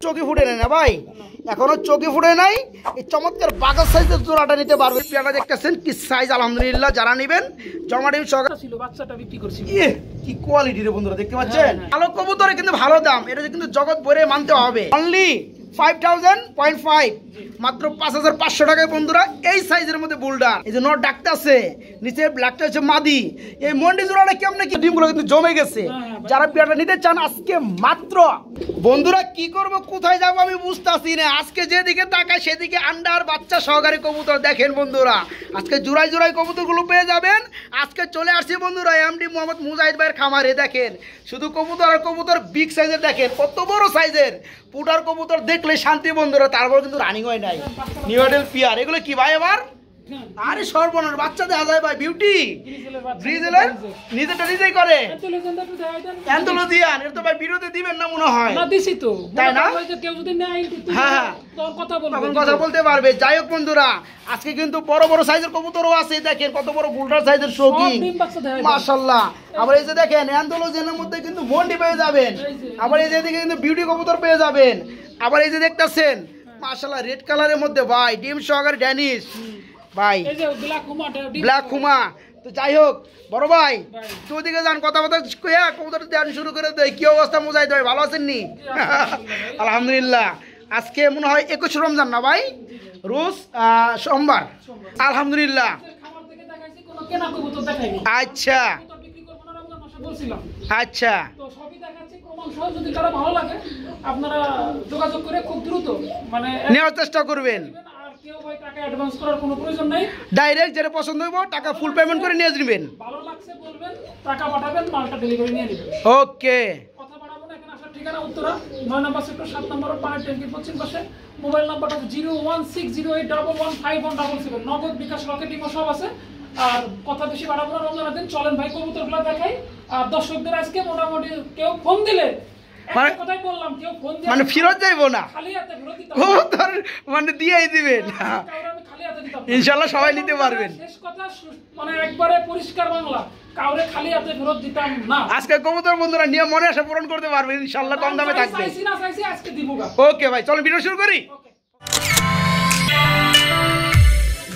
চোখে ফুটে নেয় না ভাই, এখনো চোখে ফুটে নাই। এই চমৎকার বাগার সাইজের জোড়াটা নিতে পারবে। পেয়ারটা দেখতেছেন কি সাইজ, আলহামদুলিল্লাহ। যারা নেবেন জমাটিম সহকারে ছিল, বাচ্চাটা বিক্রি করছি। কি কোয়ালিটি রে বন্ধুরা, দেখতে পাচ্ছেন? ভালো কবুতরে কিন্তু ভালো দাম, এটা কিন্তু জগৎ ভরে মানতে হবে। অনলি 5000.5 মাত্র 5500 টাকায় বন্ধুরা। এই সাইজের মধ্যে বুলডার, এই যে নর ডাকতে আছে, নিচে ব্ল্যাকটা হচ্ছে মাদি। এই মন্ডি জোড়াটা কেমন কি ডিমগুলো কিন্তু জমে গেছে। যারা পেয়ারটা নিতে চান আজকে মাত্র বন্ধুরা, কি করব কোথায় যাবো আমি বুঝতেছি না। আজকে যেদিকে তাকায় সেদিকে আন্ডার বাচ্চা সহকারী কবুতর। দেখেন বন্ধুরা, আজকে জোড়ায় জোড়ায় কবুতরগুলো পেয়ে যাবেন। আজকে চলে আসছি বন্ধুরা এমডি মোহাম্মদ মুজাহিদ ভাইয়ের খামারে। দেখেন শুধু কবুতর আর কবুতর, বিগ সাইজের দেখেন কত বড় সাইজের পুটার কবুতর, দেখলে শান্তি বন্ধুরা। তারপর কিন্তু রানিং হয় নাই। নিউ মডেল পিয়ার, এগুলো কি ভাই আবার? আরে সর্বনাশ, বাচ্চা দেখা যায় ভাই, বিউটি ব্রিজেলের নিজেটা নিজেই করে অ্যান্থোলজিয়ান। এর তো ভাই ভিডিওতে দিবেন না মনে হয়, না দিছি তো, তাই না? কেউ যদি নেয় হ্যাঁ তখন কথা বলতে পারবে। যাই হোক বন্ধুরা, আজকে কিন্তু বড় বড় সাইজের কবুতরও আছে। দেখেন কত বড় বুলডার সাইজের শৌকিং, মাশাআল্লাহ। আবার এই যে দেখেন অ্যান্থোলজিয়ানের মধ্যে কিন্তু মন্ডি পেয়ে যাবেন। আবার এই যে এদিকে কিন্তু বিউটি কবুতর পেয়ে যাবেন। আবার এই যে দেখতেছেন মাশাআল্লাহ রেড কালারের মধ্যে ভাই ডিম সহকারে ড্যানিশ ভাই, ব্ল্যাক খুমা। তো যাই হোক বড় ভাই, তো ওদিকে যান, কথা কথা কবুতর ধ্যান শুরু করে দেয়। কি অবস্থা মুজাহিদ ভাই, ভালো আছেন নি? আলহামদুলিল্লাহ। আজকে মনে হয় 21 রমজান না ভাই, রোজ সোমবার। আলহামদুলিল্লাহ। আচ্ছা আচ্ছা, আপনারা যোগাযোগ করে খুব দ্রুত মানে নেওয়ার চেষ্টা করবেন। টাকা অ্যাডভান্স করার কোনো প্রয়োজন নাই, ডাইরেক্ট যেটা পছন্দ হইব টাকা ফুল পেমেন্ট করে নিয়ে নেবেন। ভালো লাগছে বলবেন, টাকা পাঠাবেন, মালটা ডেলিভারি নিয়ে নেবেন। ওকে, কথা বাড়াবো না। এখানে আসার ঠিকানা উত্তরা 9 নম্বর সেক্টর 7 নম্বর পানির ট্যাঙ্কির পশ্চিম পাশে। মোবাইল নাম্বারটা 01608115177। নগদ বিকাশ রকেট ইমো সব আছে। আর কথা বেশি বাড়াবো না, রমজানের দিন চলেন ভাই কবুতরগুলো দেখাই। আর দর্শকদের আজকে মোটামুটি কেউ ফোন দিলে কথাই বললাম, কেউ ফোন দিলে মানে ফেরত যাইবো না, খালি হাতে ফেরত দিতে কবুতর মানে দিয়েই দিবেন। ইনশাআল্লাহ সবাই নিতে পারবেন। শেষ কথা মানে একবারে পরিষ্কার বাংলা, কাউরে খালি হাতে ফেরত দিতাম না। আজকে কবুতর বন্ধুরা নিয়ে মনে আশা পূরণ করতে পারবেন ইনশাআল্লাহ, কম দামে থাকবে। চাইছি না চাইছি আজকে দিবগা। ওকে ভাই, চলুন ভিডিও শুরু করি।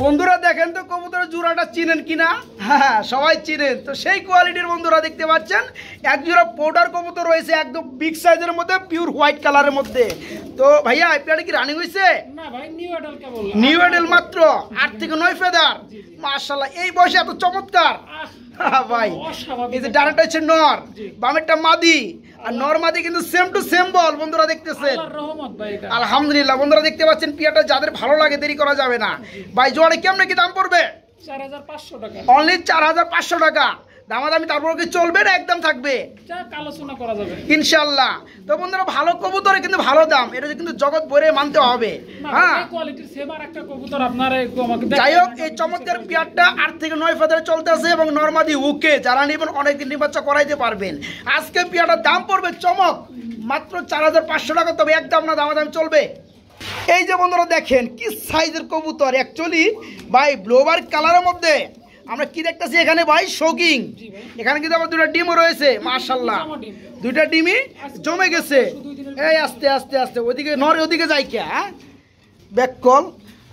বন্ধুরা দেখেন তো কবুতরের জোড়াটা চিনেন কিনা? হ্যাঁ সবাই চিনেন। তো সেই কোয়ালিটির বন্ধুরা দেখতে পাচ্ছেন এক জোড়া পাউডার কবুতর রয়েছে, একদম বিগ সাইজের মধ্যে, পিওর হোয়াইট কালারের মধ্যে। তো ভাইয়া এটা কি রানিং হয়েছে? না ভাই, নিউ এডাল কেবল, নিউ এডাল মাত্র 8 থেকে 9 ফেদার। মাশাআল্লাহ, এই বয়সে এত চমৎকার ভাই। এই যে ডানাটা হচ্ছে নর, বামেরটা মাদি। আর নর মাদি কিন্তু সেম টু সেম বল বন্ধুরা দেখতেছেন। আলহামদুলিল্লাহ বন্ধুরা দেখতে পাচ্ছেন পিয়াটা। যাদের ভালো লাগে দেরি করা যাবে না ভাই। জোড়া কেমন কি দাম পড়বে? 4500 টাকা, অনলি 4500 টাকা। দামাদামি তারপর কি চলবে না একদম থাকবে? আলোচনা করা যাবে ইনশাআল্লাহ। তো বন্ধুরা ভালো কবুতরে কিন্তু ভালো দাম, এটা কিন্তু জগৎ ভরে মানতে হবে। হ্যাঁ কোয়ালিটির সেবার একটা কবুতর আপনারা একটু আমাকে দেখান। যাই হোক, এই চমৎকার পেয়ারটা 8 থেকে 9 ফেদারে চলতেছে এবং নরমাদি ওকে। যারা নেবেন অনেকদিন নির্বাচন করাইতে পারবেন। আজকে পেয়ারটার দাম পড়বে চমক মাত্র 4500 টাকা। তবে একদম না, দামাদামি চলবে। এই যে বন্ধুরা দেখেন কি সাইজের কবুতর, অ্যাকচুয়ালি ভাই ব্লোবার কালারের মধ্যে আমরা কি দেখতেছি এখানে ভাই, শৌকিং। এখানে কিন্তু আবার দুটো ডিমও রয়েছে মাশাআল্লাহ, দুইটা ডিমই জমে গেছে। এই আস্তে আস্তে আস্তে ওইদিকে নর, ওদিকে যাই কে ব্যাক কল।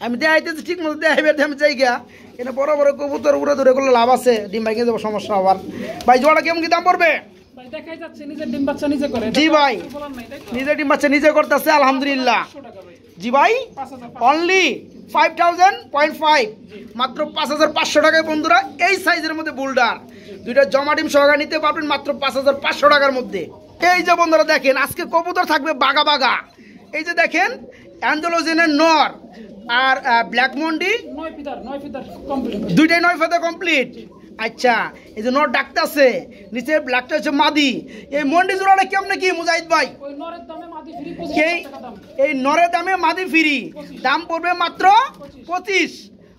আমি দেখাইতেছি ঠিক মতো দেখাইবে, আমি যাই গা। এখানে বড় বড় কবুতর উড়ে দূরে করলে লাভ আছে, ডিম ভাই কিন্তু সমস্যা আবার। ভাই জোড়াটা কেমন কি দাম পড়বে? জি ভাই, নিজের ডিম বাচ্চা নিজে করতেছে আলহামদুলিল্লাহ। জি ভাই, অনলি 5000.5 মাত্র 5500 টাকায় বন্ধুরা। এই সাইজের মধ্যে বুলডার দুইটা জমা ডিম সহকারে নিতে পারবেন মাত্র 5500 টাকার মধ্যে। এই যে বন্ধুরা দেখেন আজকে কবুতর থাকবে বাগা বাগা। এই যে দেখেন অ্যান্থোলজিয়ানের নর আর ব্ল্যাক মন্ডি, দুইটাই 9 ফেদার কমপ্লিট। আচ্ছা, এই যে নর ডাকতে আছে, নিচে ব্ল্যাকটা হচ্ছে মাদি। এই মন্ডি জোড়াটা কেমন কি মুজাহিদ ভাই? এই নরের দামে মাদি ফ্রি, দাম পড়বে মাত্র 25।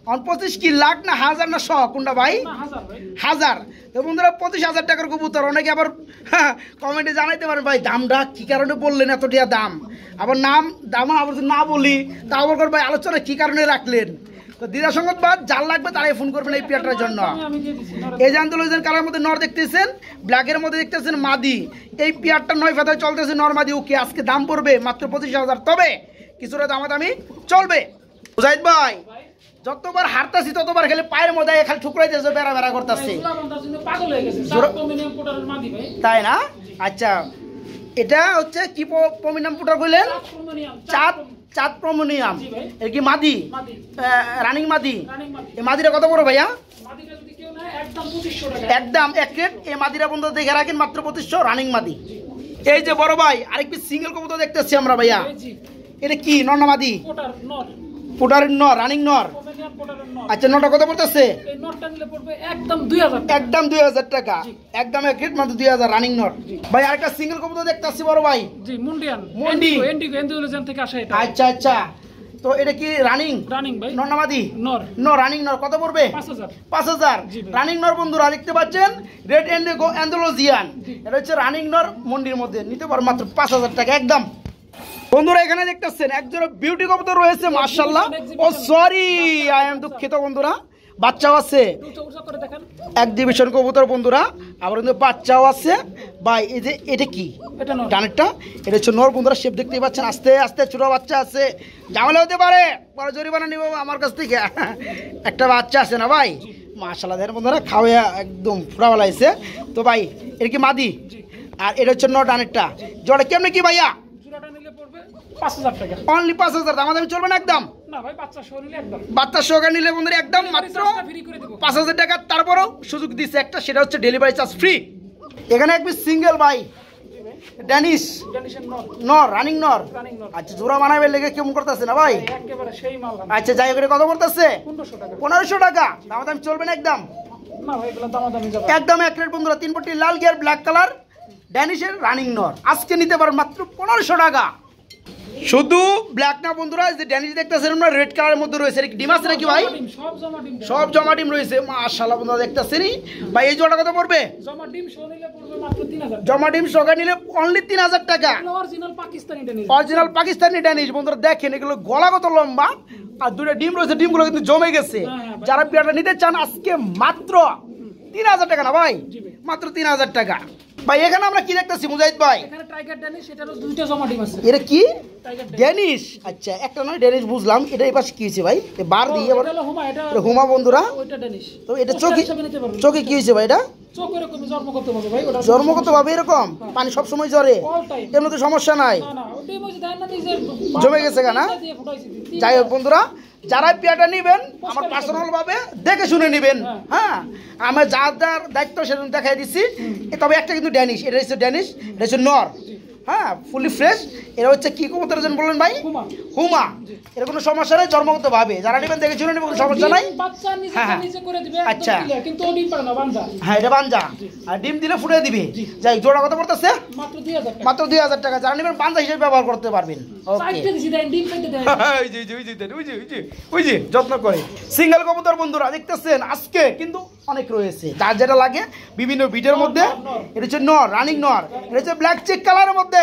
25 কি লাখ না হাজার না 100 কোনটা ভাই? হাজার। তো বন্ধুরা 25,000 টাকার কবুতর। অনেকে আবার কমেন্টে জানাইতে পারেন ভাই দামটা কি কারণে বললেন এত টাকা দাম। আবার নাম দাম আবার না বলি তা আবার ভাই আলোচনা কি কারণে রাখলেন? তো দিদা সংবাদ যার লাগবে তারাই ফোন করবেন এই পেয়ারটার জন্য। আমি দিয়ে দিছি এই যে আন্তর্জাতিক কালার মধ্যে নর দেখতেছেন, ব্ল্যাকের মধ্যে দেখতেছেন মাদি। এই পেয়ারটা 9 ফেদায় চলতেছে নর মাদি। ওকে, আজকে দাম পড়বে মাত্র 25,000, তবে কিছুটা দামাদামি চলবে। মুজাহিদ ভাই যতবার হারতাছি ততবার খেলে পায়ের মধ্যে খালি ঠুকরাইতেছে, বেড়া বেড়া করতেছে, পাগল হয়ে গেছে কমিনিয়াম পোটারের মাদি ভাই। তাই না? আচ্ছা, এটা হচ্ছে কি প্রমিনিয়াম পুটার বললেন? চাঁদ প্রমিনিয়াম। এর কি মাদি? রানিং মাদি। এই মাদিটা কত বড় ভাইয়া? একদম এক রেট। এই মাদিরা বন্ধু দেখে রাখেন, মাত্র 2500, রানিং মাদি। এই যে বড় ভাই আরেকটি সিঙ্গেল কবুতর দেখতেছি আমরা ভাইয়া, এটা কি নর না মাদি? পুটারের নর, রানিং নর। আচ্ছা, নটা কত পড়তেছে? একদম 2000 টাকা, একদম এক রেট, মাত্র 2000, রানিং নর। ভাই আরেকটা সিঙ্গেল কবুতর দেখতেছি বড় ভাই, মুন্ডি। আচ্ছা আচ্ছা, তো এটা কি রানিং? ভাই নর না মাদি? নর, রানিং নর। কত পড়বে? 5000, রানিং নর। বন্ধুরা দেখতে পাচ্ছেন, রেড ইন্ডিগো অ্যান্ডালুজিয়ান, এটা হচ্ছে রানিং নর, মন্ডির মধ্যে নিতে পারো মাত্র 5000 টাকা একদম। বন্ধুরা এখানে দেখতেছেন একজোড়া বিউটি কবুতর রয়েছে মাশাআল্লাহ। ও সরি, আই এম দুঃখিত বন্ধুরা, বাচ্চাও আছে, এক্সিবিশন কবুতর বন্ধুরা, আবার কিন্তু বাচ্চাও আছে ভাই। এই যে এটা কি ডানেরটা? এটা হচ্ছে নর বন্ধুরা, শেপ দেখতেই পাচ্ছেন, আস্তে আস্তে ছোট বাচ্চা আছে, ঝামেলা হতে পারে, পরে জরিমানা নিব আমার কাছ থেকে। একটা বাচ্চা আছে না ভাই, মাশাআল্লাহ দেখেন বন্ধুরা, খাওয়া একদম ফুরা বেলাইছে। তো ভাই এটা কি মাদি? আর এটা হচ্ছে নর ডানেরটা। জোড়া কেমনে কি ভাইয়া? অনলি 5000, দামাদামি চলবে না একদম? বাচ্চা সহকারে নিলে বন্ধুরা একদম মাত্র 5000 টাকা। তারপরেও সুযোগ দিচ্ছে একটা, সেটা হচ্ছে ডেলিভারি চার্জ ফ্রি। এখানে এক পিস সিঙ্গেল ভাই ড্যানিশ নর, রানিং নর। আচ্ছা, জোড়া বানাবে লেগে কেমন করতেছে না ভাই? আচ্ছা, যাই হোক, কত করতেছে? 1500 টাকা, দামাদামি চলবে না একদম? একদম এক রেট বন্ধুরা। 3 পট্টি লাল গিয়ার, ব্ল্যাক কালার, ড্যানিশের রানিং নর, আজকে নিতে পারেন মাত্র 1500 টাকা। শুধু ব্ল্যাক না বন্ধুরা, যে ড্যানিশ দেখতেছেন আমরা রেড কালারের মধ্যে রয়েছে, ডিম আছে নাকি ভাই? সব জমা ডিম রয়েছে মাশাআল্লাহ বন্ধুরা, দেখতেছেন ভাই। এই জোড়া কত পড়বে? জমা ডিম সহকারে নিলে অনলি 3000 টাকা। অরিজিনাল পাকিস্তানি ড্যানিশ বন্ধুরা, দেখেন এগুলো গলা কত লম্বা, আর দুটো ডিম রয়েছে, ডিমগুলো কিন্তু জমে গেছে। যারা পেয়ারটা নিতে চান আজকে মাত্র 3000 টাকা না ভাই, মাত্র 3000 টাকা। ভাই এখানে আমরা কি দেখতেছি মুজাহিদ ভাই? এখানে টাইগার ড্যানিশ, এটারও দুইটা জমা ডিম আছে। এটা কি ড্যানিশ? আচ্ছা, একটা নয় ড্যানিশ বুঝলাম, এটা এই পাশে কি হয়েছে ভাই? বার দিয়ে আবার এটা হুমা বন্ধুরা, ওইটা ড্যানিশ। তো এটা চোখে চোখে কি হয়েছে ভাই? এটা চোখ এরকম জন্মগত ভাবে ভাই, ওটা জন্মগত ভাবে এরকম পানি সব সময় জ্বরে, এমন তো সমস্যা নাই, না না ওটাই বলছি দেন না যে জমে গেছে কেন? যাই হোক বন্ধুরা, যারা পেয়ারটা নেবেন আমার পার্সোনাল ভাবে দেখে শুনে নেবেন। হ্যাঁ, আমার যার যার দায়িত্ব সেরকম দেখাই দিচ্ছি। তবে একটা কিন্তু ড্যানিশ, এটা হচ্ছে ড্যানিশ, এটা হচ্ছে নর। হ্যাঁ, ফুলি ফ্রেশ। এটা হচ্ছে কি কবুতর যেন বললেন ভাই? হুমা। এর কোনো সমস্যা নেই, জন্মগত ভাবে যারা নেবেন দেখে শুনে নেবেন, কোনো সমস্যা নাই। আচ্ছা, হ্যাঁ এটা বাঞ্জা, আর ডিম দিলে ফুটে দিবে। যাই, জোড়া কত পড়তেছে? মাত্র 2000 টাকা। যারা নেবেন বাঞ্জা হিসেবে ব্যবহার করতে পারবেন। ওই যে যত্ন করে সিঙ্গেল কবুতর বন্ধুরা দেখতেছেন, আজকে কিন্তু অনেক রয়েছে, যার যেটা লাগে বিভিন্ন বিটের মধ্যে। এটা হচ্ছে নর, রানিং নর। এটা হচ্ছে ব্ল্যাক চেক কালারের মধ্যে,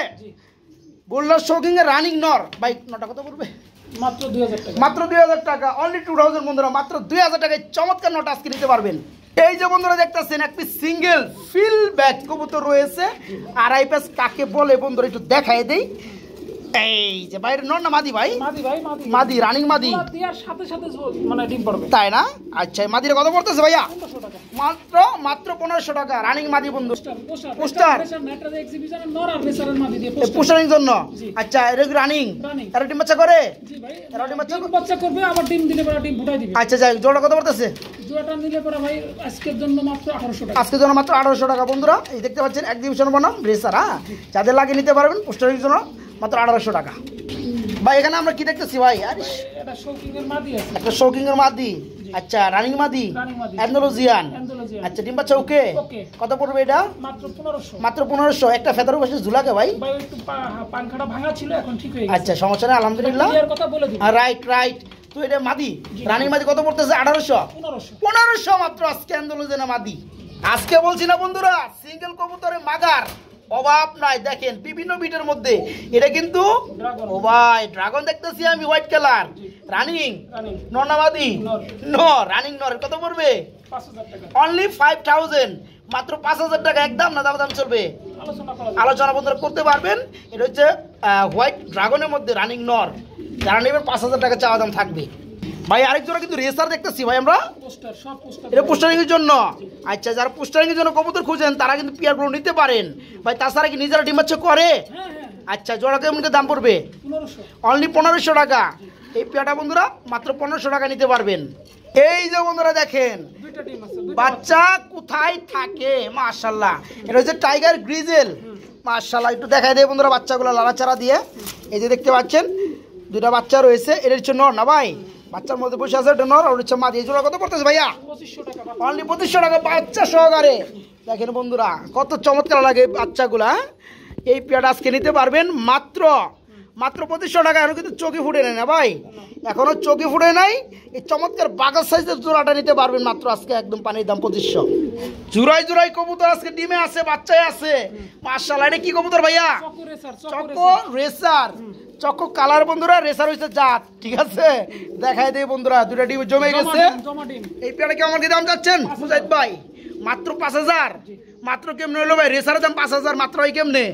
গোল্ডার শোকিং এর রানিং নর। ভাই নটা কত পড়বে? মাত্র 2000 টাকা। মাত্র 2000 টাকা, অনলি 2000 বন্ধুরা, মাত্র 2000 টাকায় চমৎকার নটা আজকে নিতে পারবেন। এই যে বন্ধুরা দেখতেছেন এক পিস সিঙ্গেল ফিল ব্যাক কবুতর রয়েছে। আড়াই পিস কাকে বলে বন্ধুরা একটু দেখাই দেই। এই যে বাইরে নর না মাদি ভাই? মাদি, রানিং মাদি, সাথে সাথে মানে ডিম পড়বে, তাই না? আচ্ছা, মাদির কত পড়তেছে ভাইয়া? মাত্র 1500 টাকা, রানিং মাদি বন্ধু। পোস্টার পোস্টারিং জন্য। আচ্ছা, এটা রানিং, এরা ডিম বাচ্চা করে? জি ভাই, এরা ডিম বাচ্চা করবে, আবার ডিম দিলে পরে ডিম ফুটাই দিবে। আচ্ছা, যাই, জোড়া কত পড়তেছে? জোড়াটা নিলে পরে ভাই আজকের জন্য মাত্র 1800 টাকা। আজকের জন্য মাত্র 1800 টাকা বন্ধুরা। এই দেখতে পাচ্ছেন এক্সিবিশন বনাম রেসার। হ্যাঁ, যাদের লাগে নিতে পারবেন, পোস্টারিং জন্য মাত্র 1800 টাকা। ভাই এখানে আমরা কি দেখতেছি ভাই? এটা শৌকিং এর মাদি আছে, একটা শৌকিং এর মাদি। আচ্ছা, রানিং মাদি, অ্যান্ডালুজিয়ান। আচ্ছা, ডিম বাচ্চা ওকে। কত পড়বে এটা? মাত্র 1500। মাত্র 1500। একটা ফেদার বসে ঝুলাকে ভাই? ভাই একটু পানখাটা ভাঙা ছিল, এখন ঠিক হয়ে গেছে। আচ্ছা, সমস্যা নেই আলহামদুলিল্লাহ। এর কথা বলে দিই। Right right. তো এটা মাদি, রানিং মাদি কত পড়তেছে? 1800। 1500 মাত্র আজকে অ্যান্ডালুজিয়ান মাদি। আজকে বলছি না বন্ধুরা, সিঙ্গেল কবুতরে মাগার অভাব নাই। দেখেন বিভিন্ন বিটের মধ্যে এটা কিন্তু ও ভাই ড্রাগন দেখতেছি আমি হোয়াইট কালার রানিং নরনামাদি নর রানিং নর কত পড়বে? 5000 টাকা অনলি 5000 মাত্র 5000 টাকা একদম না দাম চলবে আলোচনা বন্ধুরা করতে পারবেন। এটা হচ্ছে হোয়াইট ড্রাগনের মধ্যে রানিং নর যারা নেবেন 5000 টাকা চাওয়া দাম থাকবে। ভাই আরেক জোড়া কিন্তু রেসার দেখতেছি ভাই আমরা পোস্টার সব পোস্টার এটা পোস্টারিং এর জন্য। আচ্ছা যারা পোস্টারিং এর জন্য কবুতর খুঁজেন তারা কিন্তু পেয়ারগুলো নিতে পারেন ভাই। তাছাড়া কি নিজেরা ডিম বাচ্চা করে? হ্যাঁ হ্যাঁ আচ্ছা জোড়া কেমন দাম পড়বে? 1500 অনলি 1500 টাকা। এই পেয়ারটা বন্ধুরা মাত্র 1500 টাকা নিতে পারবেন। এই যে বন্ধুরা দেখেন দুইটা ডিম আছে বাচ্চা কোথায় থাকে মাশাআল্লাহ। এটা হচ্ছে টাইগার গ্রিজেল মাশাআল্লাহ। একটু দেখাই দেয় বন্ধুরা বাচ্চাগুলো লাড়াচাড়া দিয়ে। এই যে দেখতে পাচ্ছেন দুটা বাচ্চা রয়েছে। এটা হচ্ছে নর না ভাই? বাচ্চার মধ্যে বসে আছে এটা নর আর হচ্ছে মাদি। এই জোড়া কত পড়তেছে ভাইয়া? 2500 টাকা অনলি 2500 টাকা বাচ্চা সহকারে। দেখেন বন্ধুরা কত চমৎকার লাগে বাচ্চাগুলা। এই পেয়ারটা আজকে নিতে পারবেন মাত্র 2500 টাকা। এখনো কিন্তু চোখে ফুটে নেয় না ভাই, এখনো চোখে ফুটে নাই। এই চমৎকার বাগার সাইজের জোড়াটা নিতে পারবেন মাত্র আজকে একদম পানির দাম 2500। জোড়াই জোড়াই কবুতর আজকে ডিমে আছে বাচ্চায় আছে মাশাআল্লাহ। এটা কি কবুতর ভাইয়া? Choco racer. চকো কালার বন্ধুরা, রেসার হইছে জাত, ঠিক আছে? দেখাই দেই বন্ধুরা দুটো ডিম জমে গেছে। এই পেয়ারটা কেমন কি দাম যাচ্ছেন মুজাহিদ ভাই? মাত্র 5000। মাত্র কেমনে হলো ভাই? রেসারের দাম 5000 মাত্র। হয় কেমনে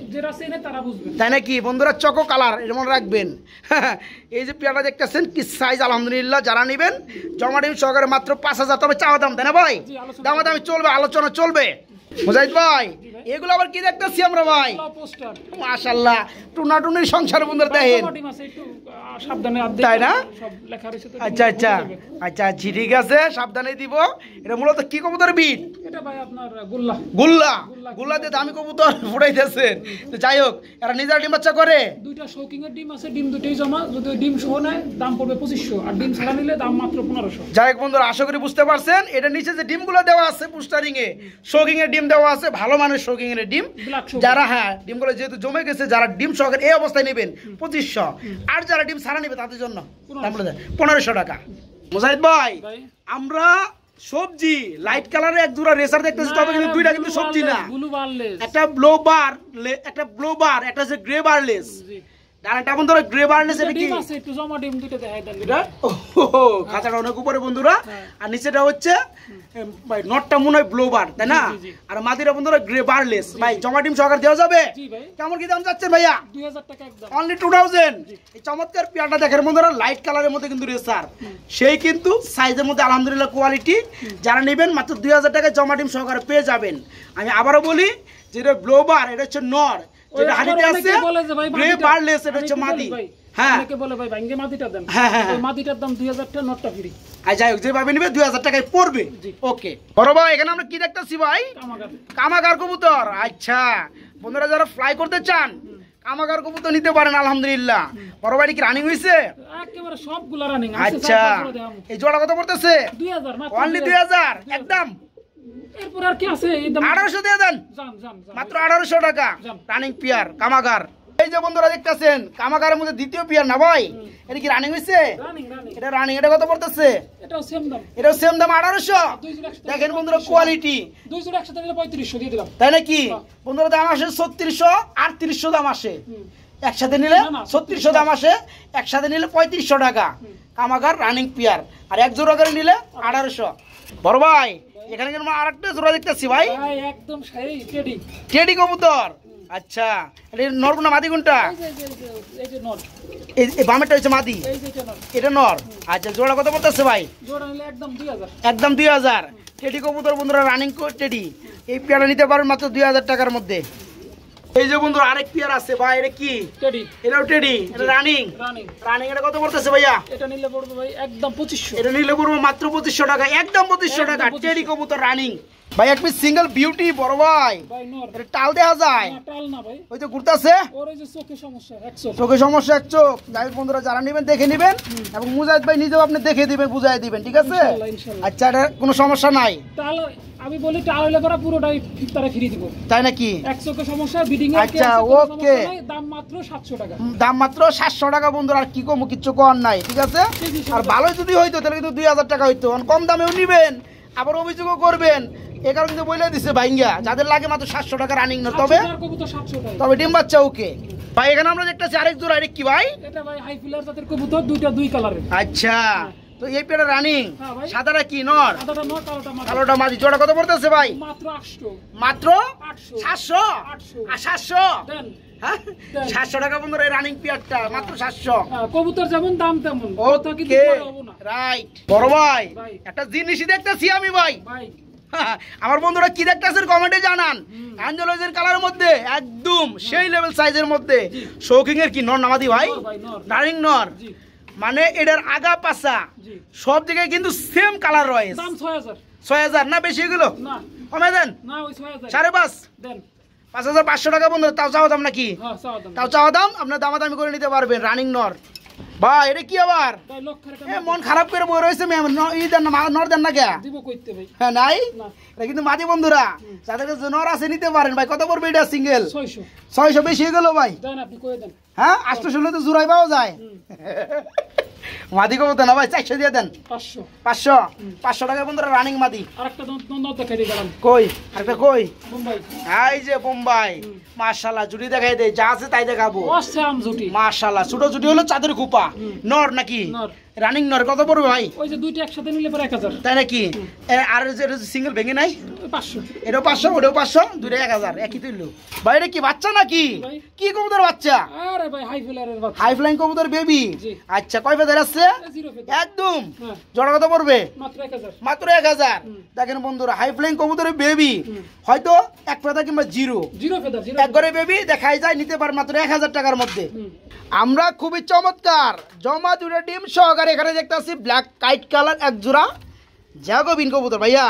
তাই নাকি বন্ধুরা? চকো কালার এটা মনে রাখবেন। এই যে পেয়ারটা দেখতেছেন কি সাইজ আলহামদুলিল্লাহ। যারা নেবেন জমা ডিম সহকারে মাত্র 5000। তবে চাওয়া দাম তাই না ভাই? দামাদামি চলবে, আলোচনা চলবে। মুজাহিদ ভাই এগুলো আবার কি দেখতেছি আমরা ভাই? মাশাআল্লাহ টুনাটুনির সংসার বন্ধুরা দেখেন তাই না? আচ্ছা আচ্ছা আচ্ছা ঠিক আছে সাবধানে দিব। এটা মূলত কি কবুতর বিট? এটা ভাই আপনার গুল্লা গুল্লা। গুল্লা দিয়ে দামি কবুতর ফুটাইতেছেন। তো যাই হোক এরা নিজেরা ডিম বাচ্চা করে। দুইটা শৌকিং এর ডিম আছে, ডিম দুটেই জমা। যদি ডিম সহ নেয় দাম পড়বে 2500 আর ডিম ছাড়া নিলে দাম মাত্র 1500। যাই হোক বন্ধুরা আশা করি বুঝতে পারছেন। এটা নিচে যে ডিমগুলো দেওয়া আছে পোস্টারিং এ শৌকিং এর ডিম দেওয়া আছে, ভালো মানের শৌকিং এর ডিম। যারা হ্যাঁ ডিমগুলো যেহেতু জমে গেছে, যারা ডিম সহকারে এই অবস্থায় নেবেন 2500, আর যারা ডিম ছাড়া নেবে তাদের জন্য 1500 টাকা। মুজাহিদ ভাই আমরা সবজি লাইট কালারের এক জোড়া রেসার দেখতেছি, তবে কিন্তু দুইটা কিন্তু সবজি না। একটা ব্লো বার, একটা হচ্ছে গ্রে বারলেস। ডানাটা বন্ধুরা গ্রে বারলেস। এটা কি একটু জমা ডিম দুটো দেখাই দেন। ওহো খাঁচাটা অনেক উপরে বন্ধুরা, আর নিচেটা হচ্ছে ভাই নটটা মনে হয় ব্লো বার তাই না? আর মাদিরা বন্ধুরা গ্রে বারলেস। ভাই জমা ডিম সহকারে দেওয়া যাবে? কেমন কি দাম যাচ্ছে ভাইয়া? 2000 টাকা একদম। অনলি 2000। এই চমৎকার পেয়ারটা দেখেন বন্ধুরা লাইট কালারের মধ্যে কিন্তু রেসার, সেই কিন্তু সাইজের মধ্যে আলহামদুলিল্লাহ কোয়ালিটি। যারা নেবেন মাত্র 2000 টাকায় জমা ডিম সহকারে পেয়ে যাবেন। আমি আবারও বলি যেটা ব্লোবার এটা হচ্ছে নর, যেটা হাড়িতে আছে গ্রে বারলেস এটা হচ্ছে মাদি। হ্যাঁ অনেকে বলে ভাই ভাঙ্গে মাদিটা দেন। ওই মাদিটার দাম 2000 টাকা, নটটা ফ্রি। আর যাই হোক যেভাবে নিবে 2000 টাকায় পড়বে। ওকে বড় ভাই এখানে আমরা কি দেখতেছি ভাই? কামাগার কবুতর। আচ্ছা বন্ধুরা যারা ফ্লাই করতে চান কামাগার কবুতর নিতে পারেন আলহামদুলিল্লাহ। বড় ভাই কি রানিং হইছে? একেবারে সবগুলা রানিং। আচ্ছা এই জোড়া কত পড়তেছে? 2000 মাত্র। অনলি 2000 একদম। এরপর আর কি আছে? এই দাম 1800 দিয়ে দেন মাত্র 1800 টাকা। রানিং পিয়ার কামাগার। এই যে বন্ধুরা দেখতেছেন কামাগারের মধ্যে দ্বিতীয় পিয়ার না ভাই? এটা কি রানিং হইছে? এটা রানিং। এটা কত পড়তেছে? এটাও সেম দাম। এটাও সেম দাম 1800। দেখেন বন্ধুরা কোয়ালিটি। 200 একসাথে নিলে 3500 দিয়ে দিলাম। তাই নাকি বন্ধুরা? দাম আসে 3600 3800 দাম আসে একসাথে নিলে। 3600 দাম আসে একসাথে নিলে 3500 টাকা। কামাগার রানিং পিয়ার। আর এক জোড়া করে নিলে 1800। বড় ভাই এখানে কিন্তু আরেকটা জোড়া দেখতেছি ভাই, একদম সেই টেডি। টেডি কবুতর। আচ্ছা এটা নর না মাদি কোনটা? এই যে নর। এই বামেরটা হচ্ছে মাদি, এই যে এটা নর। এটা নর। আচ্ছা জোড়া কত পড়তেছে ভাই? জোড়া নিলে একদম 2000। একদম 2000। টেডি কবুতর বন্ধুরা রানিং টেডি। এই পেয়ারটা নিতে পারেন মাত্র 2000 টাকার মধ্যে। এই যে বন্ধুরা আরেক পেয়ার আছে ভাই, এটা কি? টেডি। এটাও টেডি, এটা রানিং। রানিং এটা কত পড়তেছে ভাইয়া? এটা নিলে পড়বে ভাই একদম 2500। এটা নিলে পড়বে মাত্র 2500 টাকা, একদম 2500 টাকা। টেডি কবুতর রানিং ভাই। এক পিস সিঙ্গেল বিউটি বড় ভাই। এটা টাল দেয়া যায়? না টাল না ভাই, ওই তো ঘুরতাছে। ওর এই যে চোখে সমস্যা, এক চোখ। চোখে সমস্যা এক চোখ। যাই বন্ধুরা যারা নেবেন দেখে নেবেন, এবং মুজাহিদ ভাই নিজেও আপনি দেখে দিবেন বুঝাই দিবেন, ঠিক আছে? আচ্ছা এটা কোনো সমস্যা নাই? টাল আমি বলি টাল হলে পরে পুরোটাই তারা ফ্রি দিব। তাই নাকি? এক চোখে সমস্যা বিডিং এর। আচ্ছা ওকে। দাম মাত্র 700 টাকা। দাম মাত্র 700 টাকা বন্ধুরা। আর কি কম কিচ্ছু কর নাই, ঠিক আছে? আর ভালো যদি হইতো তাহলে কিন্তু 2000 টাকা হইতো। কম দামেও নিবেন আবার অভিযোগও করবেন এই কারণে কিন্তু বলে দিছে ভাইঙ্গা যাদের লাগে মাত্র 700 টাকা রানিং নর, তবে 700 টাকার কবুতর 700 টাকা। তবে ডিম বাচ্চা ওকে ভাই। এখানে আমরা দেখতেছি আরেক জোড়া, এটা কি ভাই? এটা ভাই হাই ফিলার জাতের কবুতর, দুইটা দুই কালারের। আচ্ছা, তো এই পেটা রানিং, হ্যাঁ ভাই। সাদাটা কি নর, সাদাটা নর, কালোটা মাদি। কালোটা মাঝি। জোড়া কত পড়তেছে ভাই? মাত্র 800। মাত্র 800 700 800 আর 700 দেন। হ্যাঁ 700 টাকা বন্ধুরা এই রানিং পেয়ারটা মাত্র 700। কবুতর যেমন দাম তেমন, কথা কিন্তু ওকে পরে হবো না। রাইট বড় ভাই, ভাই। একটা জিনিসই দেখতেছি আমি ভাই। ভাই আমার বন্ধুরা কি দেখতেছেন কমেন্টে জানান। অ্যাঞ্জেলোজের কালারের মধ্যে একদম সেই লেভেল সাইজের মধ্যে শৌকিং এর কি নর নামাদি ভাই? নর ভাই, নর। রানিং নর, জি মানে এটার আগা পাছা জি। সব জায়গায় কিন্তু সেম কালার রয়েছে। দাম 6000। 6000 না বেশি এগুলো? না কমে দেন না, ওই 6000 5.5 দেন। 5500 টাকা বন্ধু, তাও চাওয়া দাম নাকি? হ্যাঁ চাওয়া দাম। তাও চাওয়া দাম, আপনার দামাদামি করে নিতে পারবেন। রানিং নর ভাই, এটা কি আবার ভাই লক্ষের এ মন খারাপ করে বই রয়েছে ম্যাম, ই দেন না, নর দেন না কে? দিব কইতে ভাই। হ্যাঁ নাই, না এটা কিন্তু মাদি বন্ধুরা যাদের কাছে নর আছে নিতে পারেন ভাই। কত পড়বে এটা সিঙ্গেল? 600 600 বেশি হয়ে গেল ভাই। দেন, আপনি কই দেন। হ্যাঁ 800 তো জোড়াই পাওয়া যায়। মাদি কবুতর না ভাই, 400 দিয়ে দেন। 500 500 টাকা বন্ধুরা রানিং মাদি। আরেকটা নর দেখাই দিয়ে গেলাম। কই আরেকটা কই? মুম্বাই। এই যে বোম্বাই, মাশাআল্লাহ জুটি দেখাই দেই, যা আছে তাই দেখাবো। অসাম জুটি। মাশাআল্লাহ ছোট জুটি হলো চাঁদের কুপা নর নাকি? নর। রানিং নর কত পড়বে ভাই? ওই যে দুইটা একসাথে নিলে পরে 1000। তাই নাকি? আর যে সিঙ্গেল ভেঙে নাই 500। এটাও 500, ওটাও 500, দুইটা 1000, একই তুললো ভাই। এটা কি বাচ্চা নাকি? ভাই। কি কবুতর বাচ্চা? আরে ভাই হাই ফিলারের বাচ্চা। হাই ফ্লাইং কবুতর বেবি। জি। আচ্ছা কয় ফেদার আছে? Zero feather. একদম হ্যাঁ জোড়া কত পড়বে? মাত্র 1000। মাত্র 1000। দেখেন বন্ধুরা হাই ফ্লাইং কবুতরের বেবি, হয়তো এক ফেদার কিংবা জিরো, জিরো ফেদার, জিরো। একবারে বেবি দেখাই যায়, নিতে পারে মাত্র 1000 টাকার মধ্যে। আমরা খুবই চমৎকার জমা দুটো ডিম সহকারে এখানে দেখতেছি ব্ল্যাক কাইট কালার এক জোড়া জ্যাকোবিন কবুতর। ভাইয়া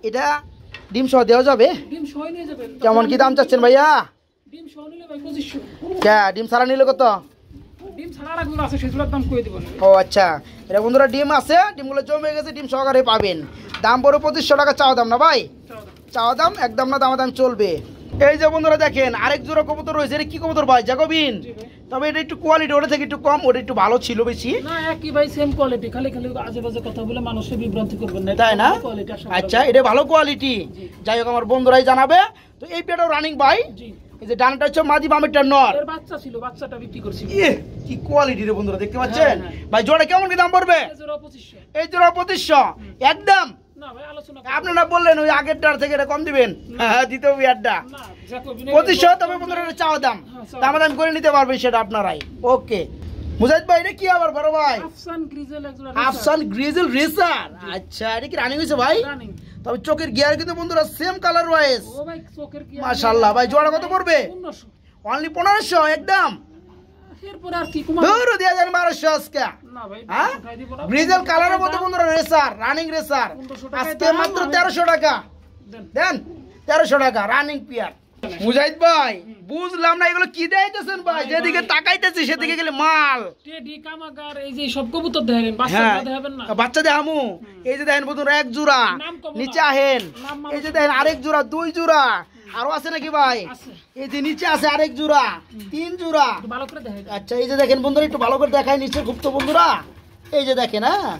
এটা ডিম সহ দেওয়া যাবে? ডিম সহ নিয়ে যাবেন। কেমন কি দাম চাচ্ছেন ভাইয়া? ডিম সহ নিলে ভাই 2500। কে ডিম ছাড়া নিলে কত? ডিম ছাড়া রাখবেন আছে, সেগুলোর দাম কই দিব না। ও আচ্ছা, এটা বন্ধুরা ডিম আছে, ডিমগুলো জমে গেছে, ডিম সহকারে পাবেন। দাম পড়ে 2500 টাকা চাওয়া দাম না ভাই? চাওয়া দাম একদম না, দামাদাম চলবে। এই যে বন্ধুরা দেখেন আরেক জোড়া কবুতর রয়েছে, এটা কি কবুতর ভাই? জ্যাকোবিন। জি ভাই। তবে এটা একটু কোয়ালিটি ওটা থেকে একটু কম, ওটা একটু ভালো ছিল বেশি। না একই ভাই, সেম কোয়ালিটি। খালি খালি আজেবাজে কথা বলে মানুষকে বিভ্রান্তি করবেন না। তাই না? কোয়ালিটি আশা আচ্ছা এটা ভালো কোয়ালিটি, যাই হোক আমার বন্ধুরাই জানাবে। তো এই পেটাও রানিং ভাই। জি। এই যে ডানটা হচ্ছে মাদি, বামেরটা নর। এর বাচ্চা ছিল, বাচ্চাটা বিক্রি করছি। ইয়ে কি কোয়ালিটি রে বন্ধুরা, দেখতে পাচ্ছেন হ্যাঁ, হ্যাঁ। ভাই? জোড়া কেমন কি দাম পড়বে? এই জোড়া 2500। এই জোড়া 2500 একদম। না ভাই আলোচনা আপনারা বললেন ওই আগেরটার থেকে এটা কম দিবেন। হ্যাঁ দিতে হবে আড্ডা। না জ্যাকোবিন 2500, তবে বন্ধুরা এটা চাওয়া দাম, দামাদাম করে নিতে পারবেন সেটা আপনারাই। ওকে মুজাহিদ ভাই, এটা কি আবার বড় ভাই? আফসান গ্রিজেল এক জোড়া আফসান গ্রিজেল রেসার। আচ্ছা এটা কি রানিং হয়েছে ভাই? রানিং। তবে চোখের গিয়ার কিন্তু বন্ধুরা সেম কালার রয়েছে। ও ভাই চোখের কি? মাশাআল্লাহ ভাই, জোড়া কত পড়বে? 1500। অনলি 1500 একদম। এরপর আর কি কুমার? দূর দিয়ে দেন 1200 আজকে। না ভাই হ্যাঁ উঠাই দিব না। গ্রিজেল কালারের মধ্যে বন্ধুরা রেসার, রানিং রেসার, 1500 টাকায় আজকে দাম, মাত্র আমি- 1300 টাকা দেন। দেন। 1300 টাকা রানিং পিয়ার। মুজাহিদ ভাই বুঝলাম না এগুলো কি দেখাইতেছেন ভাই? যেদিকে তাকাইতেছি সেদিকে গেলে মাল। টেডি কামাগার এই যে সব কবুতর দেখেন, বাচ্চা হ্যাঁ দেখাবেন না। বাচ্চা দেখামু। এই যে দেখেন বন্ধুরা এক জোড়া, নাম কম না। নিচে আহেন। নাম মানুষ এই যে দেখেন আরেক জোড়া, দুই জোড়া, আরো আছে নাকি ভাই? আছে। এই যে নিচে আছে আরেক জোড়া, তিন জোড়া। একটু ভালো করে দেখেন। আচ্ছা এই যে দেখেন বন্ধুরা, একটু ভালো করে দেখায় নিচে গুপ্ত বন্ধুরা। এই যে দেখেন, হ্যাঁ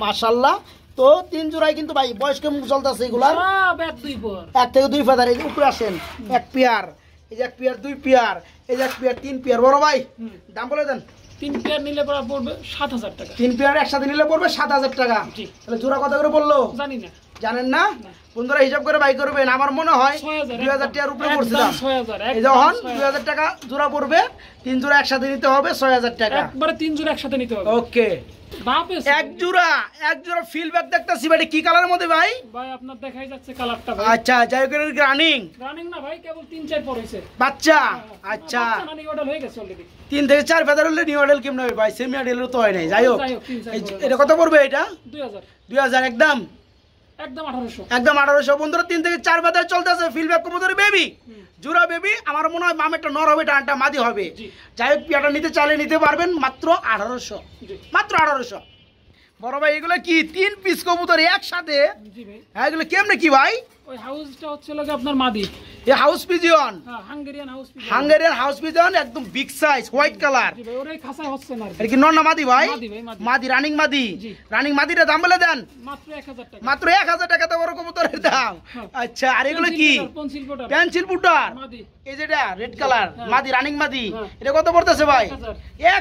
মাশাআল্লাহ। তো তিন জোড়াই কিন্তু ভাই বয়স কেমন চলতেছে এগুলার? সব এক দুই পর। 1 থেকে 2 ফেদার। এই যে উপরে আসেন, এক পেয়ার, এই যে এক পেয়ার, দুই পেয়ার, এই যে এক পেয়ার, তিন পেয়ার। বড় ভাই দাম বলে দেন। 3 পেয়ার নিলে পরে পড়বে 7000 টাকা। 3 পেয়ার একসাথে নিলে পড়বে 7000 টাকা। জি। তাহলে জোড়া কত করে বললো জানি না। জানেন না? বন্ধুরা হিসাব করে বাই করবেন। আমার মনে হয় 6000 2000 টাকার উপরে একদম পড়ছে দাম। 6000 এই যখন 2000 টাকা জোড়া পড়বে, তিন জোড়া একসাথে নিতে হবে 6000 টাকা। একবারে 3 জোড়া একসাথে নিতে হবে। ওকে বাপে এক জোড়া ফিলব্যাক দেখতেছি ভাই, কি কালারের মধ্যে ভাই? ভাই আপনার দেখাই যাচ্ছে কালারটা ভাই। আচ্ছা যাই হোক রানিং রানিং না ভাই, কেবল 3-4 পর হইছে। বাচ্চা। আচ্ছা রানিং অর্ডার হয়ে গেছে অলরেডি। 3 থেকে 4 ফেদার হলে নিউ মডেল কেমন হবে ভাই? সেমি মডেলও তো হয় নাই। যাই হোক যাই হোক, 3-4 এই- এটা কত পড়বে এটা? 2000 2000 একদম। একদম 1800। একদম 1800। বন্ধুরা 3 থেকে 4 ফেদার চলতেছে ফিলব্যাক কবুতর বেবি, জোড়া বেবি। আমার মনে হয় মামেরটা নর হবে, ডানটা মাদি হবে। জি। যাই হোক পিয়াটা নিতে চাইলে নিতে পারবেন মাত্র 1800। জি মাত্র 1800। বড় ভাই এগুলো কি 3 পিস কবুতর একসাথে? জি ভাই। হ্যাঁ এগুলো কেমনে কি ভাই? ওই হাউসটা হচ্ছে লাগে আপনার মাদি। এই হাউস পিজিয়ন, হ্যাঁ Hungarian house pigeon. Hungarian house pigeon, একদম বিগ সাইজ, হোয়াইট কালার। জি ভাই ওরাই খাঁচায় হচ্ছে না। এটা কি নর না মাদি ভাই? মাদি ভাই, মাদি। মাদি, রানিং মাদি। জি। রানিং মাদিটা দাম বলে দেন। মাত্র 1000 টাকা। মাত্র 1000 টাকা তো বড় কবুতরের দাম। হ্যাঁ। আচ্ছা, আর এগুলো কি? Pencil potter pencil পুটার। মাদি। এই যেটা রেড কালার হ্যাঁ। মাদি, রানিং মাদি। হ্যাঁ। এটা কত পড়তেছে ভাই? 1000।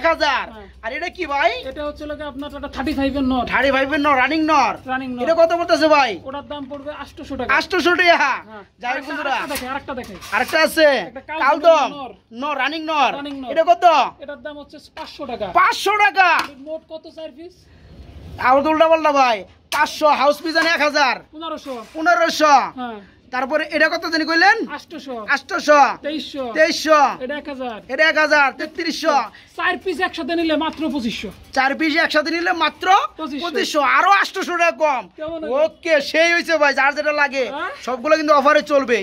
1000। হ্যাঁ। আর এটা কি ভাই? এটা হচ্ছে লাগে আপনার একটা 35 এর নট। 35 নর, রানিং নর। Running not. এটা কত পড়তেছে ভাই? ওটার দাম পড়বে 800 টাকা। 800 টাকা। হ্যাঁ। যাই বন্ধুরা, আরেকটা দেখে। আরেকটা আছে একটা কালদম নর। নর, রানিং নর। রানিং নর। এটা কত? এটার দাম হচ্ছে 500 টাকা। 500 টাকা। মোট কত 4 পিস? আর উল্টা পাল্টা ভাই, 500 হাউস পিজন 1000, 1500। 1500। হ্যাঁ। তারপরে এটা কত জানি কইলেন? 800। 800, 2300। 2300, এটা 1000। এটা 1000, 3300। 4 পিস একসাথে নিলে মাত্র 2500। 4 পিস একসাথে নিলে মাত্র 2500, আরো 800 টাকা কম। কেমন হলো? ওকে, সেই হইছে ভাই, যার যেটা লাগে হ্যাঁ? সবগুলো কিন্তু অফারে চলবে।